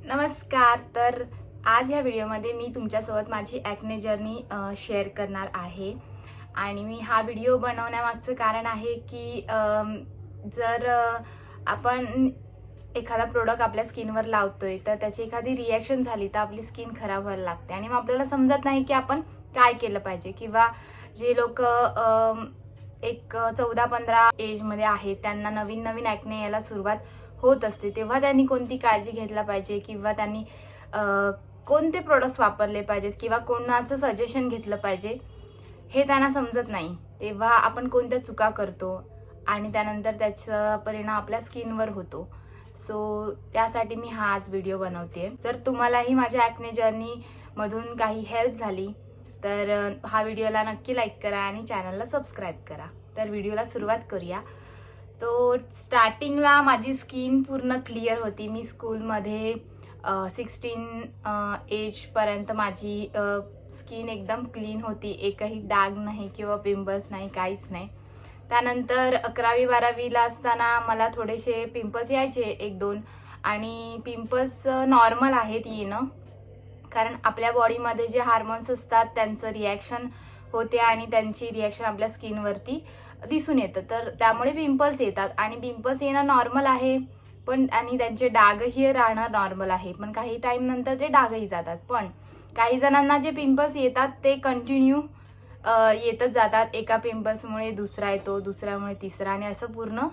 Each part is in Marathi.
नमस्कार. तर आज ह्या व्हिडिओमध्ये मी तुमच्यासोबत माझी ॲक्ने जर्नी शेअर करणार आहे. आणि मी हा व्हिडिओ बनवण्यामागचं कारण आहे की जर आपण एखादा प्रोडक्ट आपल्या स्किनवर लावतोय तर त्याची एखादी रिॲक्शन झाली तर आपली स्किन खराब व्हायला लागते आणि मग आपल्याला समजत नाही की आपण काय केलं पाहिजे. किंवा जे लोक एक 14-15 एजमध्ये आहेत त्यांना नवीन नवीन ॲक्ने यायला सुरुवात होत असते, तेव्हा त्यांनी कोणती काळजी घेतला पाहिजे किंवा त्यांनी कोणते प्रोडक्ट्स वापरले पाहिजेत किंवा कोणाचं सजेशन घेतलं पाहिजे हे त्यांना समजत नाही. तेव्हा आपण कोणत्या चुका करतो आणि त्यानंतर त्याचा परिणाम आपल्या स्किनवर होतो. सो त्यासाठी मी हा आज व्हिडिओ बनवते. जर तुम्हालाही माझ्या ॲक्ने जर्नी मधून काही हेल्प झाली तर हा व्हिडिओला नक्की लाईक करा आणि चॅनलला सबस्क्राईब करा. तर व्हिडिओला सुरुवात करूया. तो स्टार्टिंगला माझी स्किन पूर्ण क्लिअर होती. मी स्कूलमध्ये 16 एजपर्यंत माझी स्किन एकदम क्लीन होती. एकही डाग नाही किंवा पिंपल्स नाही, काहीच नाही. त्यानंतर 11वी-12वीला असताना मला थोडेसे पिंपल्स यायचे 1-2. आणि पिंपल्स नॉर्मल आहेत येणं, कारण आपल्या बॉडीमध्ये जे हार्मोन्स असतात त्यांचं रिॲक्शन होते आणि त्यांची रिॲक्शन आपल्या स्किनवरती दिसून येतं. तर त्यामुळे पिंपल्स येतात आणि पिंपल्स येणं नॉर्मल आहे, पण आणि त्यांचे डागही राहणं नॉर्मल आहे. पण काही टाइम नंतर ते डागही जातात. पण काही जणांना जे पिंपल्स येतात ते कंटिन्यू येतच जातात. एका पिंपल्समुळे दुसरा येतो, दुसऱ्यामुळे तिसरा, आणि असं पूर्ण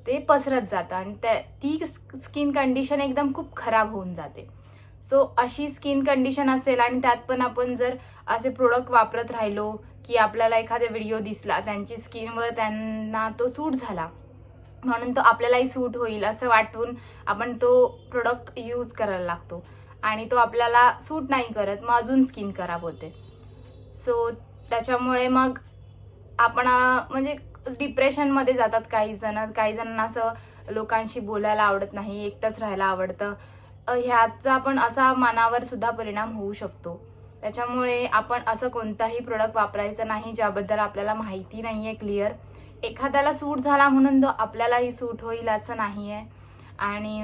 ते पसरत जातं आणि ती स्किन कंडिशन एकदम खूप खराब होऊन जाते. सो अशी स्किन कंडिशन असेल आणि त्यात पण आपण जर असे प्रोडक्ट वापरत राहिलो की आपल्याला एखादा व्हिडिओ दिसला, त्यांची स्किनवर त्यांना तो सूट झाला म्हणून तो आपल्यालाही सूट होईल असं वाटून आपण तो प्रोडक्ट यूज करायला लागतो आणि तो आपल्याला सूट नाही करत, मग अजून स्किन खराब होते. सो त्याच्यामुळे मग आपण म्हणजे डिप्रेशनमध्ये जातात काही जणांना असं लोकांशी बोलायला आवडत नाही, एकटंच राहायला आवडतं. ह्याचा पण असा मनावर सुद्धा परिणाम होऊ शकतो. त्याच्यामुळे आपण असं कोणताही प्रोडक्ट वापरायचं नाही ज्याबद्दल आपल्याला माहिती नाहीये क्लिअर. एखाद्याला सूट झाला म्हणून तो आपल्यालाही सूट होईल असं नाहीये. आणि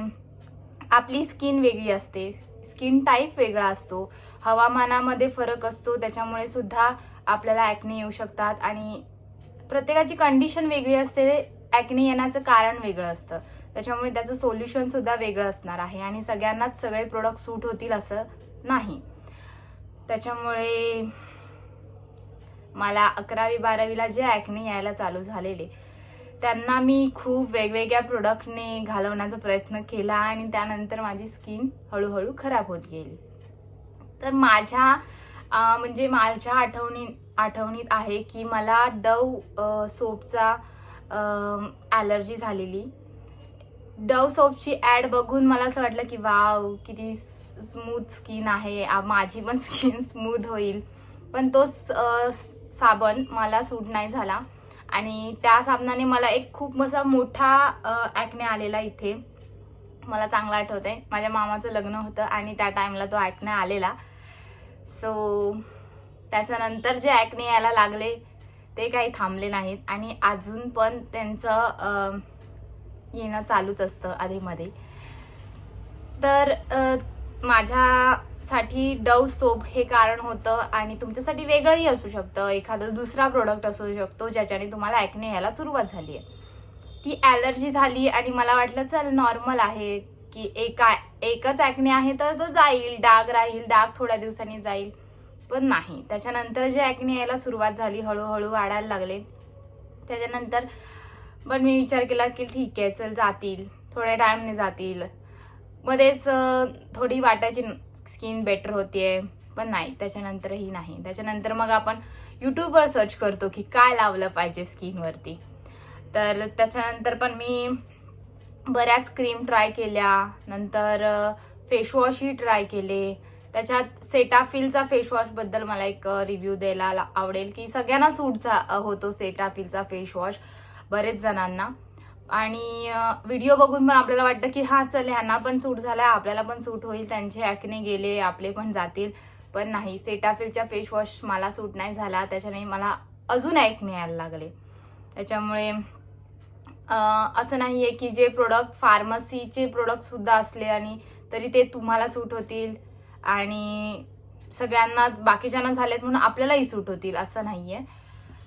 आपली स्किन वेगळी असते, स्किन टाईप वेगळा असतो, हवामानामध्ये फरक असतो, त्याच्यामुळे सुद्धा आपल्याला ॲक्ने येऊ शकतात. आणि प्रत्येकाची कंडिशन वेगळी असते, ॲक्ने येण्याचं कारण वेगळं असतं, त्याच्यामुळे त्याचं सोल्युशन सुद्धा वेगळं असणार आहे आणि सगळ्यांनाच सगळे प्रोडक्ट सूट होतील असं नाही. त्याच्यामुळे मला 11वी-12वीला जे ॲक्ने यायला चालू झालेले त्यांना मी खूप वेगवेगळ्या प्रोडक्टने घालवण्याचा प्रयत्न केला आणि त्यानंतर माझी स्किन हळूहळू खराब होत गेली. तर माझ्या आठवणीत आहे की मला डव सोपचा ॲलर्जी झालेली. डव सोपची ॲड बघून मला असं वाटलं की वाव, किती स्मूथ स्किन आहे, माझी पण स्किन स्मूथ होईल. पण तो साबण मला सूट नाही झाला आणि त्या साबणाने मला एक खूप असा मोठा ॲक्ने आलेला इथे. मला चांगलं आठवतंय, माझ्या मामाचं लग्न होतं आणि त्या टाइमला तो ॲक्ने आलेला. सो त्याच्यानंतर जे ॲक्ने यायला लागले ते काही थांबले नाहीत आणि अजून पण त्यांचं येणं चालूच असतं आधीमध्ये. तर माझ्यासाठी डव सोप हे कारण होतं आणि तुमच्यासाठी वेगळंही असू शकतं, एखादं दुसरा प्रोडक्ट असू शकतो ज्याच्याने तुम्हाला ॲक्ने यायला सुरुवात झाली आहे. ती ॲलर्जी झाली आणि मला वाटलं चल नॉर्मल आहे की एकच ॲक्ने आहे तर तो जाईल, डाग राहील, डाग थोड्या दिवसांनी जाईल. पण नाही, त्याच्यानंतर जे ॲक्ने यायला सुरुवात झाली, हळूहळू वाढायला लागले. त्याच्यानंतर पण मी विचार केला की ठीक आहे, चल जातील, थोड्या टाइमने जातील. मध्येच थोडी वाटायची स्किन बेटर होतीये, पण नाही, त्याच्यानंतरही नाही. त्याच्यानंतर मग आपण यूट्यूबवर सर्च करतो की काय लावलं पाहिजे स्किनवरती. तर त्याच्यानंतर पण मी बऱ्याच क्रीम ट्राय केल्या, नंतर फेसवॉशही ट्राय केले. त्याच्यात सेटाफिलचा फेसवॉशबद्दल मला एक रिव्ह्यू द्यायला आवडेल की सगळ्यांना सूट होतो सेटाफिलचा फेसवॉश, बरेच जणांना. आणि व्हिडिओ बघून पण आपल्याला वाटतं की हा चल ह्यांना पण सूट झालाय, आपल्याला पण सूट होईल, त्यांचे ॲक्ने गेले, आपले पण जातील. पण नाही, सेटाफिलचा फेसवॉश मला सूट नाही झाला, त्याच्याने मला अजून ॲक्ने यायला लागले. त्याच्यामुळे असं नाहीये की जे प्रोडक्ट फार्मसीचे प्रोडक्ट सुद्धा असले आणि तरी ते तुम्हाला सूट होतील आणि सगळ्यांना बाकीच्यांना झालेत म्हणून आपल्यालाही सूट होतील असं नाहीये.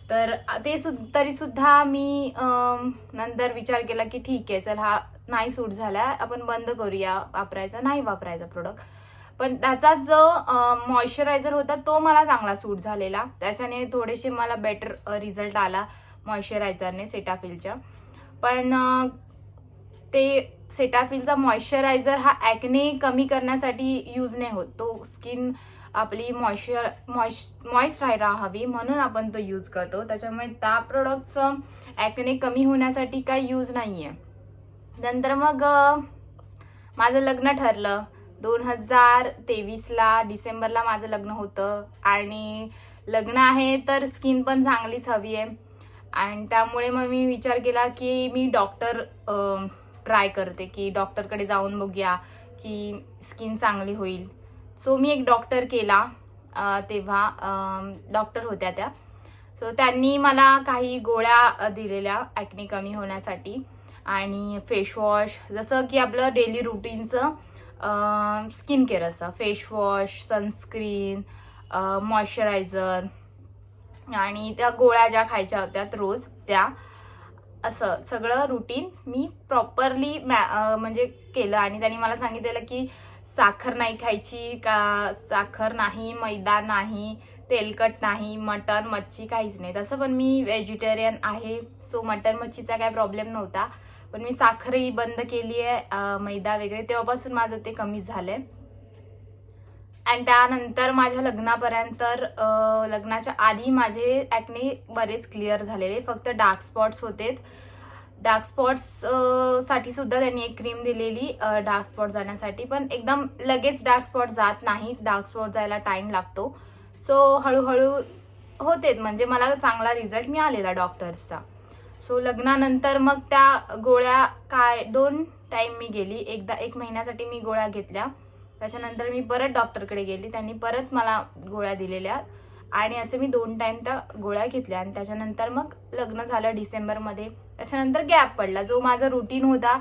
तर ते तरीसुद्धा मी नंतर विचार केला की ठीक आहे, चल हा नाही सूट झाला, आपण बंद करूया वापरायचा, नाही वापरायचा प्रोडक्ट. पण त्याचा जो मॉइश्चरायझर होता तो मला चांगला सूट झालेला, त्याच्याने थोडेसे मला बेटर रिझल्ट आला मॉइश्चरायझरने सेटाफिलच्या. पण ते सेटाफिलचा मॉइश्चरायझर हा ॲक्ने कमी करण्यासाठी यूज नाही होत, तो स्किन आपली मॉइस्ट राहावी म्हणून आपण तो यूज करतो. त्याच्यामुळे त्या प्रोडक्टचं ॲक्ने कमी होण्यासाठी काही यूज नाहीये. नंतर मग माझं लग्न ठरलं 2023ला डिसेंबरला माझं लग्न होतं आणि लग्न आहे तर स्किन पण चांगलीच हवी आहे. आणि त्यामुळे मग मी विचार केला की मी डॉक्टर ट्राय करते, की डॉक्टरकडे जाऊन बघूया की स्किन चांगली होईल. सो मी एक डॉक्टर केला, तेव्हा डॉक्टर होत्या त्या. सो त्यांनी मला काही गोळ्या दिलेल्या ॲक्ने कमी होण्यासाठी आणि फेसवॉश, जसं की आपलं डेली रुटीनचं स्किन केअर असं फेसवॉश, सनस्क्रीन, मॉइश्चरायझर आणि त्या गोळ्या ज्या खायच्या होत्या रोज त्या, असं सगळं रुटीन मी प्रॉपरली म्हणजे केलं. आणि त्यांनी मला सांगितलेलं की साखर नाही खायची, का साखर नाही, मैदा नाही, तेलकट नाही, मटन मच्छी काहीच नाही. तसं पण मी व्हेजिटेरियन आहे, सो मटन मच्छीचा काय प्रॉब्लेम नव्हता. पण मी साखरही बंद केली आहे, मैदा वगैरे, तेव्हापासून माझं ते कमी झालंय. आणि त्यानंतर माझ्या लग्नापर्यंत लग्नाच्या आधी माझे ॲक्ने बरेच क्लिअर झालेले, फक्त डार्क स्पॉट्स होते. डार्क स्पॉट्स साठी सुद्धा त्यांनी एक क्रीम दिलेली डार्क स्पॉट जाण्यासाठी, पण एकदम लगेच डार्क स्पॉट जात नाही, डार्क स्पॉट जायला टाइम लागतो. सो हळूहळू होतेच, म्हणजे मला चांगला रिझल्ट मिळालेला डॉक्टर्सचा. सो लग्नानंतर मग त्या गोळ्या काय 2 टाइम मी गेली, एकदा 1 महिन्यासाठी मी गोळ्या घेतल्या, त्याच्यानंतर मी परत डॉक्टरकडे गेली, त्यांनी परत मला गोळ्या दिलेल्या आणि असे मी 2 टाइम त्या गोळ्या घेतल्या. आणि त्याच्यानंतर मग लग्न झालं डिसेंबरमध्ये. त्याच्यानंतर गॅप पडला, जो माझा रुटीन होता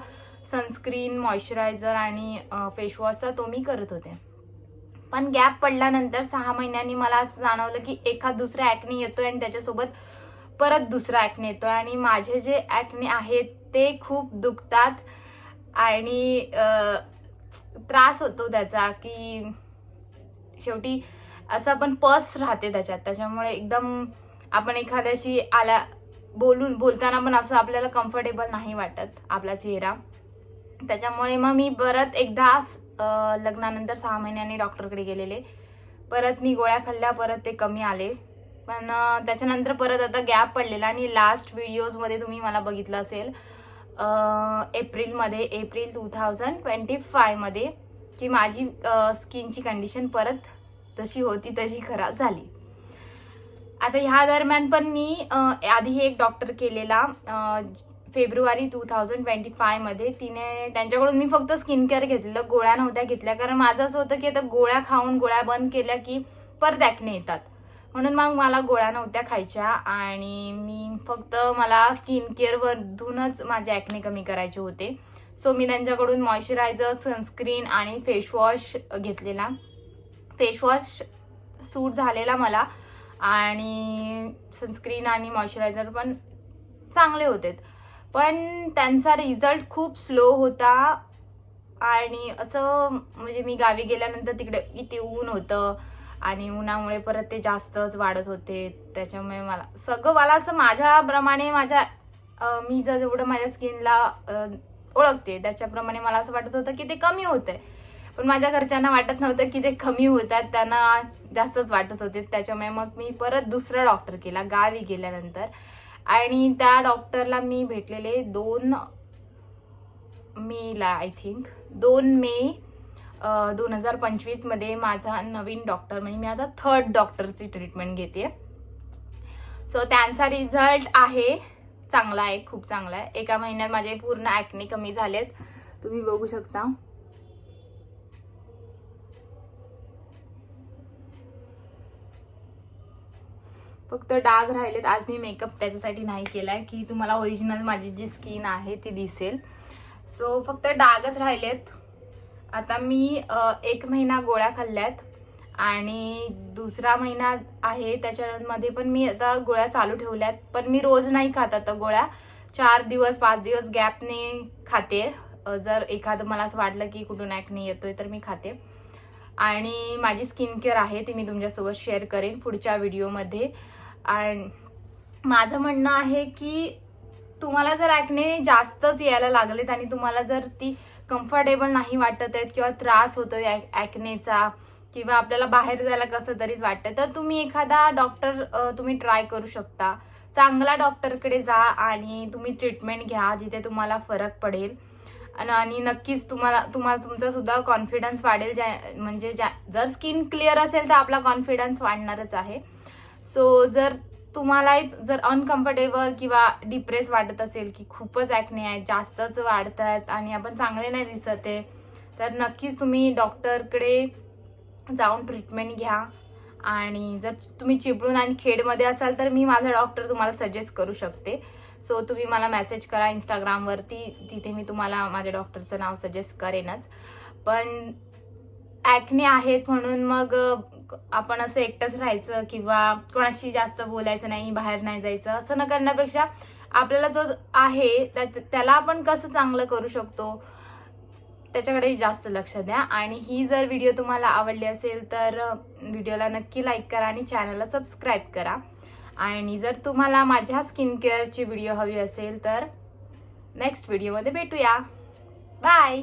सनस्क्रीन, मॉइश्चरायझर आणि फेसवॉशचा, तो मी करत होते. पण गॅप पडल्यानंतर 6 महिन्यांनी मला असं जाणवलं की एखाद दुसरा ॲक्ने येतोय आणि त्याच्यासोबत परत दुसरा ॲक्ने येतोय आणि माझे जे ॲक्ने आहेत ते खूप दुखतात आणि त्रास होतो त्याचा, की शेवटी असं पण पस राहते त्याच्यात, त्याच्यामुळे एकदम आपण एखाद्याशी बोलताना पण असं आपल्याला कम्फर्टेबल नाही वाटत आपला चेहरा. त्याच्यामुळे मग मी परत एकदा लग्नानंतर 6 महिन्यांनी डॉक्टरकडे गेलेले, परत मी गोळ्या खाल्ल्या, परत ते कमी आले. पण त्याच्यानंतर परत आता गॅप पडलेला आणि लास्ट व्हिडिओजमध्ये तुम्ही मला बघितलं असेल एप्रिल 2025 मध्ये की माझी स्किनची कंडिशन परत तशी होती तशी खराब झाली. आता ह्या दरम्यान पण मी आधी एक डॉक्टर केलेला फेब्रुवारी 2025 मध्ये, त्यांच्याकडून मी फक्त स्किन केअर घेतलेलं, गोळ्या नव्हत्या घेतल्या, कारण माझं असं होतं की आता गोळ्या खाऊन गोळ्या बंद केल्या की परत ॲक्ने येतात, म्हणून मग मला गोळ्या नव्हत्या खायच्या आणि मी फक्त मला स्किन केअरवरधूनच माझे ॲक्ने कमी करायचे होते. सो मी त्यांच्याकडून मॉइश्चरायझर, सनस्क्रीन आणि फेसवॉश घेतलेला. फेसवॉश सूट झालेला मला आणि सनस्क्रीन आणि मॉइश्चरायझर पण चांगले होते, पण त्यांचा रिझल्ट खूप स्लो होता. आणि असं म्हणजे मी गावी गेल्यानंतर तिकडे किती ऊन होतं आणि उन्हामुळे परत ते जास्तच वाढत होते, त्याच्यामुळे मला असं माझ्याप्रमाणे मी जेवढं माझ्या स्किनला ओळखते त्याच्याप्रमाणे मला असं वाटत होतं की ते कमी होतंय, पण माझ्या घरच्यांना वाटत नव्हतं की ते कमी होतात, त्यांना जास्तच वाटत होते. त्याच्यामुळे मग मी परत दुसरा डॉक्टर केला गावी गेल्यानंतर आणि त्या डॉक्टरला मी भेटलेले 2 मेला, आय थिंक 2 मे 2025 मध्ये माझा नवीन डॉक्टर, म्हणजे मी आता 3rd डॉक्टरची ट्रीटमेंट घेते. सो त्यांचा रिझल्ट आहे चांगला आहे, खूप चांगला आहे. 1 महिन्यात माझे पूर्ण ॲक्ने कमी झालेत, तुम्ही बघू शकता. फक्त डाग राहिलेत. आज मी मेकअप त्याच्यासाठी नाही केलाय की तुम्हाला ओरिजिनल माझी जी स्किन आहे ती दिसेल. सो फक्त डागच राहिलेत आता मी 1 महिना गोळ्या खाल्ल्यात आणि दुसरा महिना आहे त्याच्यामध्ये पण मी आता गोळ्या चालू ठेवल्यात. पण मी रोज नाही खात आता गोळ्या, 4 दिवस 5 दिवस गॅपने खाते. जर एखादं मला असं वाटलं की कुठून ॲक्ने येतोय तर मी खाते. आणि माझी स्किन केअर आहे ती मी तुमच्यासोबत शेअर करेन पुढच्या व्हिडिओमध्ये. आणि माझं म्हणणं आहे की तुम्हाला जर ॲक्ने जास्तच यायला लागलेत आणि तुम्हाला जर ती कम्फर्टेबल नाही वाटत आहेत किंवा त्रास होतोय ॲक्नेचा किंवा आपल्याला बाहेर जायला कसं तरीच वाटतं, तर तुम्ही एखादा डॉक्टर तुम्ही ट्राय करू शकता. चांगला डॉक्टरकडे जा आणि तुम्ही ट्रीटमेंट घ्या जिथे तुम्हाला फरक पडेल. आणि नक्कीच तुम्हाला तुमचा सुद्धा कॉन्फिडन्स वाढेल. म्हणजे जर स्किन क्लिअर असेल तर आपला कॉन्फिडन्स वाढणारच आहे. सो जर तुम्हाला जर अनकम्फर्टेबल किंवा डिप्रेस वाटत असेल की खूपच ॲक्ने आहे, जास्तच वाढत आहेत आणि आपण चांगले नाही दिसत आहे, तर नक्कीच तुम्ही डॉक्टरकडे जाऊन ट्रीटमेंट घ्या. आणि जर तुम्ही चिपळूण आणि खेडमध्ये असाल तर मी माझा डॉक्टर तुम्हाला सजेस्ट करू शकते. सो तुम्ही मला मेसेज करा इंस्टाग्रामवरती, तिथे मी तुम्हाला माझ्या डॉक्टरचं नाव सजेस्ट करेनच. पण ॲक्ने आहेत म्हणून मग आपण असं एकटंच राहायचं किंवा कोणाशी जास्त बोलायचं नाही, बाहेर नाही जायचं, असं न करण्यापेक्षा आपल्याला जो आहे त्याला आपण कसं चांगलं करू शकतो त्याच्याकडे जास्त लक्ष द्या. आणि ही जर व्हिडिओ तुम्हाला आवडली असेल तर व्हिडिओला नक्की लाईक करा आणि चॅनलला सबस्क्राईब करा. आणि जर तुम्हाला माझ्या स्किन केअरची व्हिडिओ हवी असेल तर नेक्स्ट व्हिडिओमध्ये भेटूया. बाय.